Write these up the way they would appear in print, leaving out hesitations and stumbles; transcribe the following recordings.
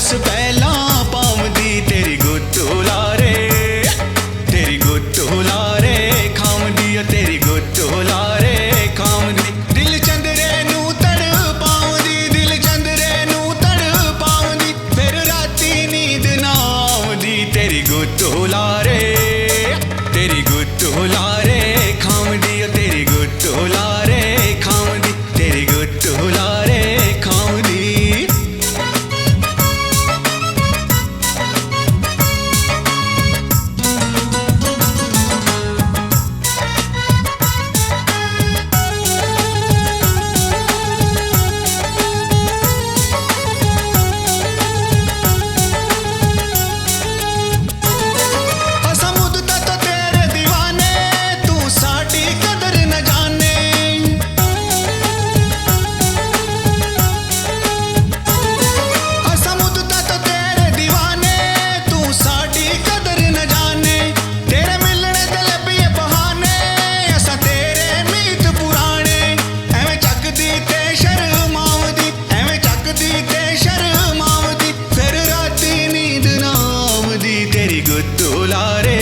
बस पहला पावदी तेरी गुत्तू लारे, तेरी गुत्तू लारे खामदी, तेरी गुत्तू लारे खामदी। दिल चंदरे नू तड़ पावदी, दिल चंदरे नू तड़ पावदी, फिर राती नींद ना आवदी तेरी गुत्तू लारे, तेरी गुत्तू लारे खामदी, तेरी गुत्तू लारे खामदी, तेरी गुत्तू लारे खामदी। तेरी गुत्तू लारे,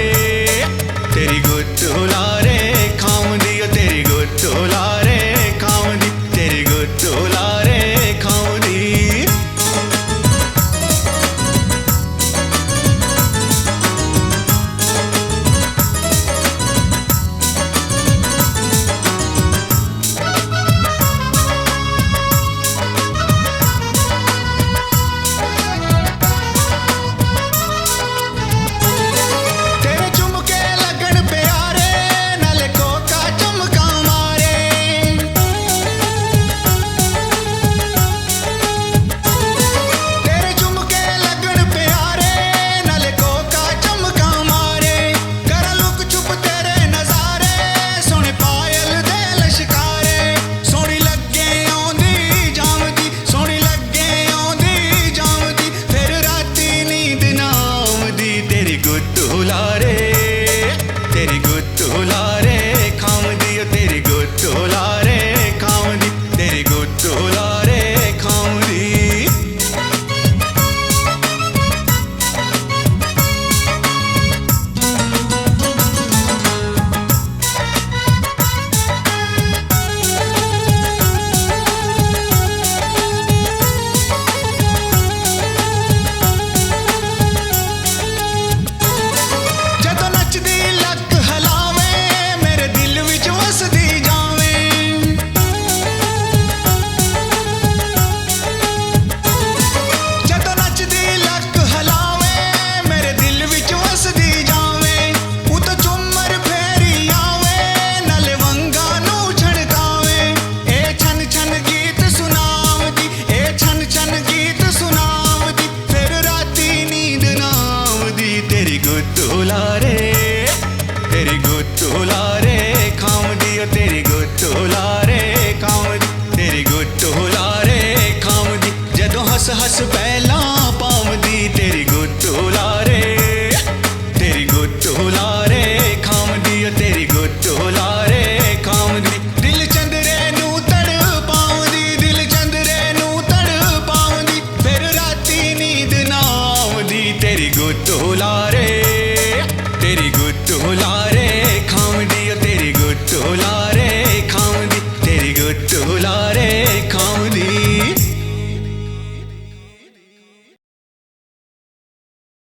तेरी गुत्तू लारे खामदी, तेरी गुत्तू लारे खामदी, तेरी गुत्तू लारे खामदी। गुत्तू लारे, तेरी गुत्तू लारे खामदी, तेरी गुत्तू लारे खामदी, तेरी गुत्तू लारे खामदी। तेरी गुत्तू लारे, तेरी गुत्तू लारे खामदी, तेरी गुत्तू लारे खामदी।